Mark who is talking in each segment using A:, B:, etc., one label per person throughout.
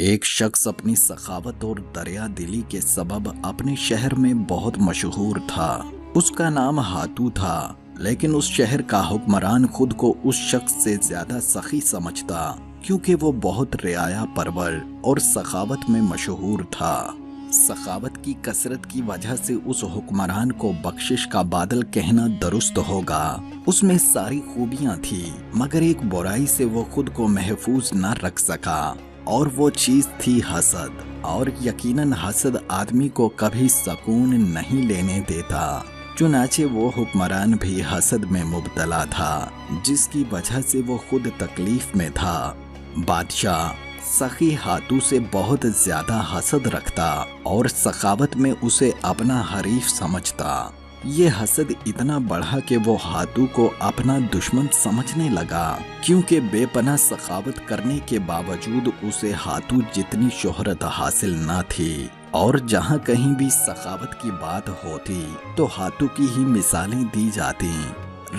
A: ایک شخص اپنی سخاوت اور دریا دلی کے سبب اپنے شہر میں بہت مشہور تھا۔ اس کا نام ہاتو تھا، لیکن اس شہر کا حکمران خود کو اس شخص سے زیادہ سخی سمجھتا، کیونکہ وہ بہت رعایا پرور اور سخاوت میں مشہور تھا۔ سخاوت کی کثرت کی وجہ سے اس حکمران کو بخشش کا بادل کہنا درست ہوگا۔ اس میں ساری خوبیاں تھیں، مگر ایک برائی سے وہ خود کو محفوظ نہ رکھ سکا، اور وہ چیز تھی حسد۔ اور یقیناً حسد آدمی کو کبھی سکون نہیں لینے دیتا۔ چنانچہ وہ حکمران بھی حسد میں مبتلا تھا، جس کی وجہ سے وہ خود تکلیف میں تھا۔ بادشاہ سخی ہاتو سے بہت زیادہ حسد رکھتا اور سخاوت میں اسے اپنا حریف سمجھتا۔ یہ حسد اتنا بڑھا کہ وہ ہاتو کو اپنا دشمن سمجھنے لگا، کیونکہ بے پناہ سخاوت کرنے کے باوجود اسے ہاتو جتنی شہرت حاصل نہ تھی، اور جہاں کہیں بھی سخاوت کی بات ہوتی تو ہاتو کی ہی مثالیں دی جاتی۔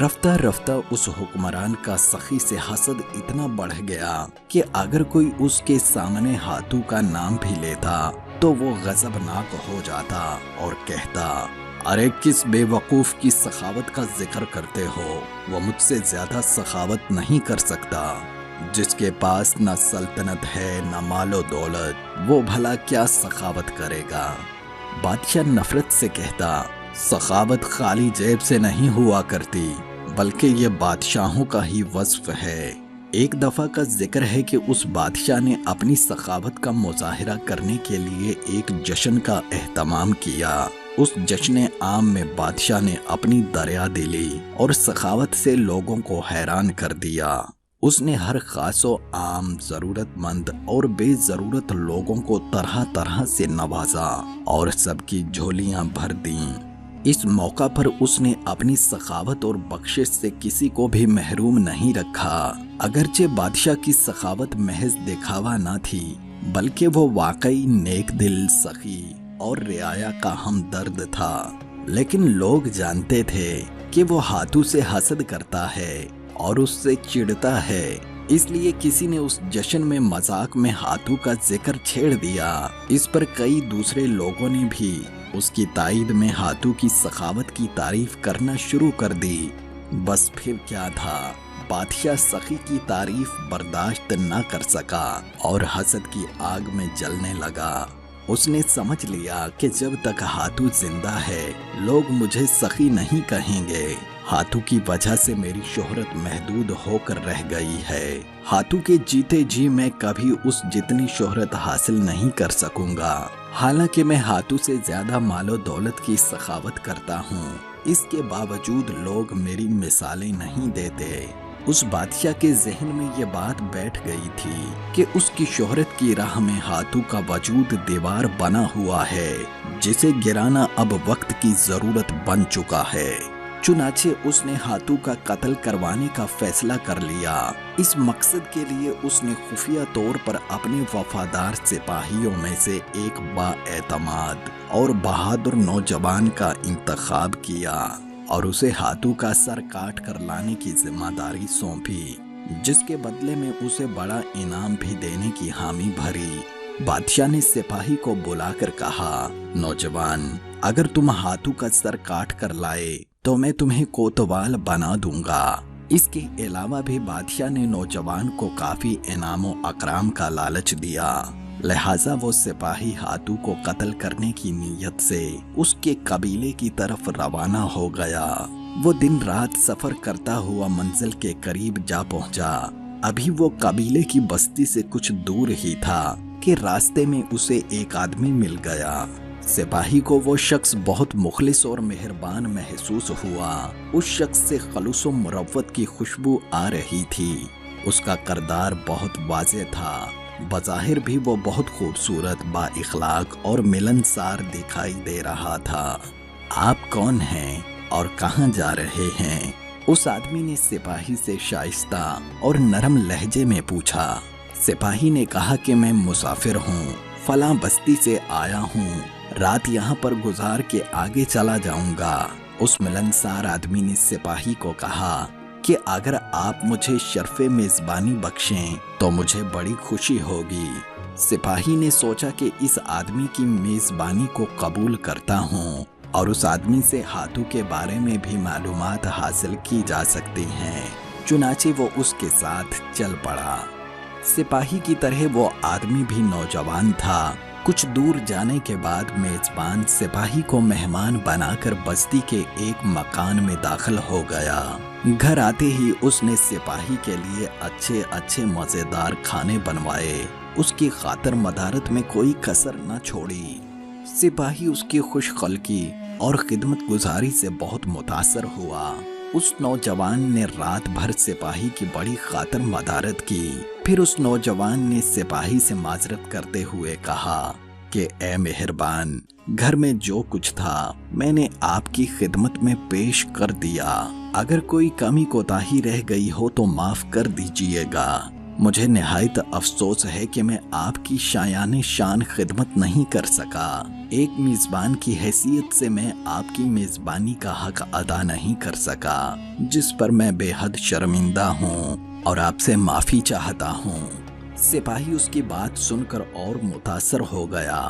A: رفتہ رفتہ اس حکمران کا سخی سے حسد اتنا بڑھ گیا کہ اگر کوئی اس کے سامنے ہاتو کا نام بھی لیتا تو وہ غضبناک ہو جاتا اور کہتا، ارے کس بے وقوف کی سخاوت کا ذکر کرتے ہو؟ وہ مجھ سے زیادہ سخاوت نہیں کر سکتا۔ جس کے پاس نہ سلطنت ہے نہ مال و دولت، وہ بھلا کیا سخاوت کرے گا؟ بادشاہ نفرت سے کہتا، سخاوت خالی جیب سے نہیں ہوا کرتی، بلکہ یہ بادشاہوں کا ہی وصف ہے۔ ایک دفعہ کا ذکر ہے کہ اس بادشاہ نے اپنی سخاوت کا مظاہرہ کرنے کے لیے ایک جشن کا اہتمام کیا۔ اس جشن عام میں بادشاہ نے اپنی دریا دلی اور سخاوت سے لوگوں کو حیران کر دیا۔ اس نے ہر خاص و عام، ضرورت مند اور بے ضرورت لوگوں کو طرح طرح سے نوازا اور سب کی جھولیاں بھر دیں۔ اس موقع پر اس نے اپنی سخاوت اور بخشش سے کسی کو بھی محروم نہیں رکھا۔ اگرچہ بادشاہ کی سخاوت محض دکھاوا نہ تھی، بلکہ وہ واقعی نیک دل، سخی اور رعایا کا ہمدرد تھا، لیکن لوگ جانتے تھے کہ وہ ہاتو سے حسد کرتا ہے اور اس سے چڑھتا ہے۔ اس لیے کسی نے اس جشن میں مذاق میں ہاتو کا ذکر چھیڑ دیا۔ اس پر کئی دوسرے لوگوں نے بھی اس کی تائید میں ہاتو کی سخاوت کی تعریف کرنا شروع کر دی۔ بس پھر کیا تھا، بادشاہ سخی کی تعریف برداشت نہ کر سکا اور حسد کی آگ میں جلنے لگا۔ اس نے سمجھ لیا کہ جب تک ہاتو زندہ ہے لوگ مجھے سخی نہیں کہیں گے۔ ہاتو کی وجہ سے میری شہرت محدود ہو کر رہ گئی ہے۔ ہاتو کے جیتے جی میں کبھی اس جتنی شہرت حاصل نہیں کر سکوں گا، حالانکہ میں ہاتو سے زیادہ مال و دولت کی سخاوت کرتا ہوں۔ اس کے باوجود لوگ میری مثالیں نہیں دیتے۔ اس بادشاہ کے ذہن میں یہ بات بیٹھ گئی تھی کہ اس کی شہرت کی راہ میں ہاتو کا وجود دیوار بنا ہوا ہے، جسے گرانا اب وقت کی ضرورت بن چکا ہے۔ چنانچہ اس نے ہاتو کا قتل کروانے کا فیصلہ کر لیا۔ اس مقصد کے لیے اس نے خفیہ طور پر اپنے وفادار سپاہیوں میں سے ایک بااعتماد اور بہادر نوجوان کا انتخاب کیا اور اسے ہاتو کا سر کاٹ کر لانے کی ذمہ داری سونپی، جس کے بدلے میں اسے بڑا انعام بھی دینے کی حامی بھری۔ بادشاہ نے سپاہی کو بلا کر کہا، نوجوان، اگر تم ہاتو کا سر کاٹ کر لائے تو میں تمہیں کوتوال بنا دوں گا۔ اس کے علاوہ بھی بادشاہ نے نوجوان کو کافی انعام و اکرام کا لالچ دیا، لہٰذا وہ سپاہی ہاتو کو قتل کرنے کی نیت سے اس کے قبیلے کی طرف روانہ ہو گیا۔ وہ دن رات سفر کرتا ہوا منزل کے قریب جا پہنچا۔ ابھی وہ قبیلے کی بستی سے کچھ دور ہی تھا کہ راستے میں اسے ایک آدمی مل گیا۔ سپاہی کو وہ شخص بہت مخلص اور مہربان محسوس ہوا۔ اس شخص سے خلوص و مروت کی خوشبو آ رہی تھی۔ اس کا کردار بہت واضح تھا، بظاہر بھی وہ بہت خوبصورت، با اخلاق اور ملنسار دکھائی دے رہا تھا۔ آپ کون ہیں اور کہاں جا رہے ہیں؟ اس آدمی نے سپاہی سے شائستہ اور نرم لہجے میں پوچھا۔ سپاہی نے کہا کہ میں مسافر ہوں، فلاں بستی سے آیا ہوں، رات یہاں پر گزار کے آگے چلا جاؤں گا۔ اس ملنسار آدمی نے سپاہی کو کہا کہ اگر آپ مجھے شرف میزبانی بخشیں تو مجھے بڑی خوشی ہوگی۔ सिपाही ने सोचा कि इस आदमी की मेजबानी को कबूल करता हूँ और उस आदमी से हाथू के बारे में भी मालूमात हासिल की जा सकती हैं। चुनाचे वो उसके साथ चल पड़ा। सिपाही की तरह वो आदमी भी नौजवान था। कुछ दूर जाने के बाद मेजबान सिपाही को मेहमान बनाकर बस्ती के एक मकान में दाखिल हो गया। घर आते ही उसने सिपाही के लिए अच्छे अच्छे मजेदार खाने बनवाए। उसकी खातर मदारत में कोई कसर न छोड़ी। सिपाही उसकी खुशखलकी और खिदमत गुजारी से बहुत मुतासर हुआ। उस नौजवान ने रात भर सिपाही की बड़ी खातर मदारत की। फिर उस नौजवान ने सिपाही से माजरत करते हुए कहा कि ए मेहरबान, घर में जो कुछ था मैंने आपकी खिदमत में पेश कर दिया। अगर कोई कमी कोताही रह गई हो तो माफ कर दीजिएगा। मुझे निहायत अफसोस है कि मैं आपकी शायाने शान खिदमत नहीं कर सका। एक मेजबान की हैसियत से मैं आपकी मेजबानी का हक अदा नहीं कर सका, जिस पर मैं बेहद शर्मिंदा हूँ और आपसे माफी चाहता हूँ। सिपाही उसकी बात सुनकर और मुतासर हो गया।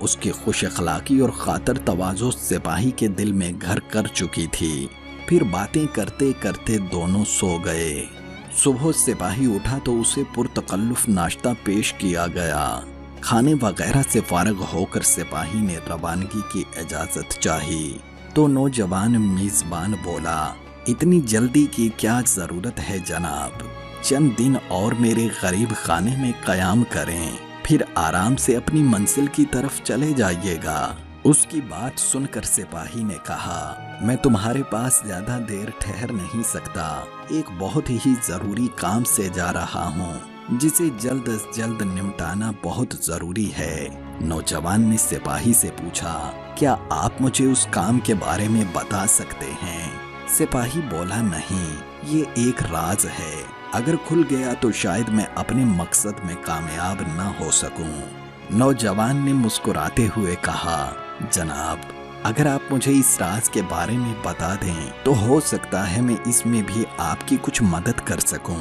A: उसकी खुश अखलाकी और खातर तवाज़ो सिपाही के दिल में घर कर चुकी थी। फिर बातें करते करते दोनों सो गए। सुबह सिपाही उठा तो उसे पुरतकल्लुफ नाश्ता पेश किया गया। खाने वगैरह से फारग होकर सिपाही ने रवानगी की इजाजत चाही तो नौजवान मेजबान बोला, इतनी जल्दी की क्या जरूरत है जनाब, चंद दिन और मेरे गरीब खाने में कयाम करें, फिर आराम से अपनी मंजिल की तरफ चले जाइएगा। उसकी बात सुनकर सिपाही ने कहा, मैं तुम्हारे पास ज्यादा देर ठहर नहीं सकता। एक बहुत ही जरूरी काम से जा रहा हूँ जिसे जल्द से जल्द निपटाना बहुत जरूरी है। नौजवान ने सिपाही से पूछा, क्या आप मुझे उस काम के बारे में बता सकते हैं? सिपाही बोला, नहीं, ये एक राज है। अगर खुल गया तो शायद मैं अपने मकसद में कामयाब न हो सकूं। नौजवान ने मुस्कुराते हुए कहा, जनाब, अगर आप मुझे इस राज के बारे में बता दें तो हो सकता है मैं इसमें भी आपकी कुछ मदद कर सकूं।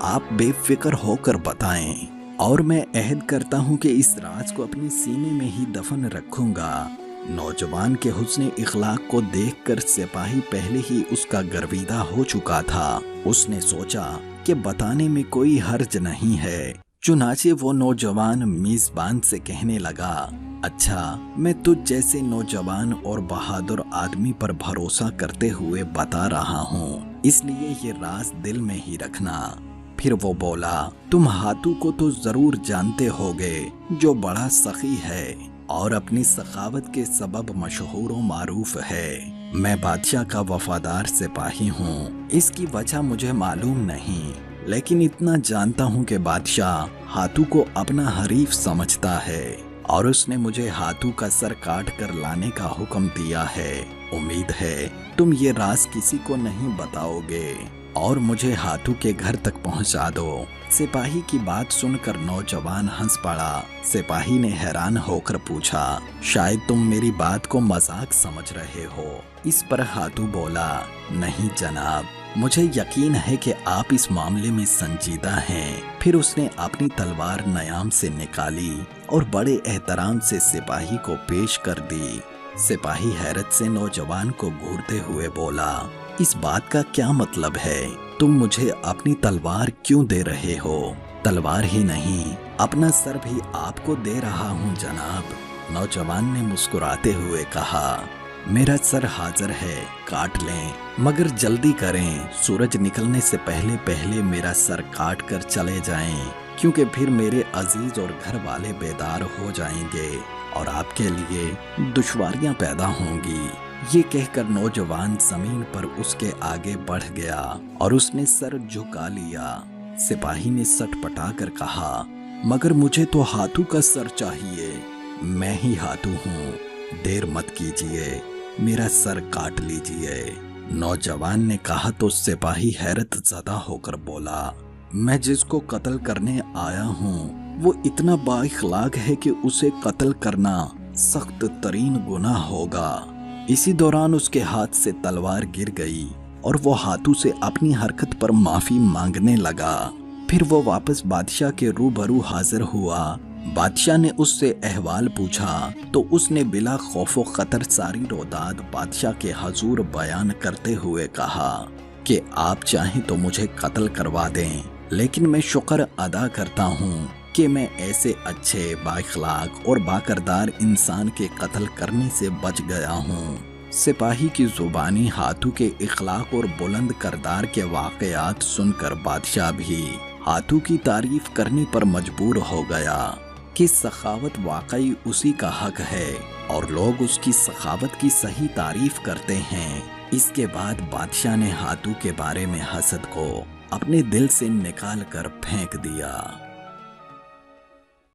A: आप बेफिक्र होकर बताएं और मैं अहद करता हूं कि इस राज को अपने सीने में ही दफन रखूंगा। नौजवान के हुस्न इखलाक को देखकर सिपाही पहले ही उसका गर्विदा हो चुका था। उसने सोचा कि बताने में कोई हर्ज नहीं है। चुनाचे वो नौजवान मेजबान से कहने लगा, अच्छा, मैं तुझ जैसे नौजवान और बहादुर आदमी पर भरोसा करते हुए बता रहा हूँ, इसलिए ये राज दिल में ही रखना। फिर वो बोला, तुम हाथू को तो जरूर जानते होगे, जो बड़ा सखी है और अपनी सखावत के सबब मशहूर व मारूफ है। मैं बादशाह का वफादार सिपाही हूँ। इसकी वजह मुझे मालूम नहीं, लेकिन इतना जानता हूँ कि बादशाह हाथू को अपना हरीफ समझता है और उसने मुझे हाथू का सर काट कर लाने का हुक्म दिया है। उम्मीद है तुम ये राज किसी को नहीं बताओगे और मुझे हाथू के घर तक पहुंचा दो। सिपाही की बात सुनकर नौजवान हंस पड़ा। सिपाही ने हैरान होकर पूछा, शायद तुम मेरी बात को मजाक समझ रहे हो? इस पर हाथू बोला, नहीं जनाब, मुझे यकीन है कि आप इस मामले में संजीदा हैं। फिर उसने अपनी तलवार नयाम से निकाली और बड़े एहतराम से सिपाही को पेश कर दी। सिपाही हैरत से नौजवान को घूरते हुए बोला, इस बात का क्या मतलब है? तुम मुझे अपनी तलवार क्यों दे रहे हो? तलवार ही नहीं, अपना सर भी आपको दे रहा हूँ जनाब। नौजवान ने मुस्कुराते हुए कहा, मेरा सर हाजिर है, काट लें, मगर जल्दी करें। सूरज निकलने से पहले पहले मेरा सर काट कर चले जाएं, क्योंकि फिर मेरे अजीज और घर वाले बेदार हो जाएंगे और आपके लिए दुश्वारियां पैदा होंगी। ये कहकर नौजवान जमीन पर उसके आगे बढ़ गया और उसने सर झुका लिया। सिपाही ने सटपटा कर कहा, मगर मुझे तो हाथू का सर चाहिए। मैं ही हाथू हूँ, देर मत कीजिए, मेरा सर काट लीजिए। नौजवान ने कहा तो सिपाही हैरत ज़दा होकर बोला, मैं जिसको कत्ल करने आया हूँ वो इतना बाइखलाक है कि उसे कत्ल करना सख्त तरीन गुनाह होगा। इसी दौरान उसके हाथ से तलवार गिर गई और वो हाथू से अपनी हरकत पर माफी मांगने लगा। फिर वो वापस बादशाह के रूबरू हाजिर हुआ बादशाह ने उससे अहवाल पूछा तो उसने बिला खौफो खतर सारी रोदाद बादशाह के हजूर बयान करते हुए कहा कि आप चाहें तो मुझे कत्ल करवा दें, लेकिन मैं शुक्र अदा करता हूँ कि मैं ऐसे अच्छे, बाइखलाक और बाकरदार इंसान के कत्ल करने से बच गया हूँ। सिपाही की जुबानी हाथू के इखलाक और बुलंद करदार के वाकयात सुनकर बादशाह भी हाथू की तारीफ करने पर मजबूर हो गया कि सखावत वाकई उसी का हक है और लोग उसकी सखावत की सही तारीफ करते हैं। इसके बाद बादशाह ने हाथू के बारे में हसद को अपने दिल से निकाल कर फेंक दिया।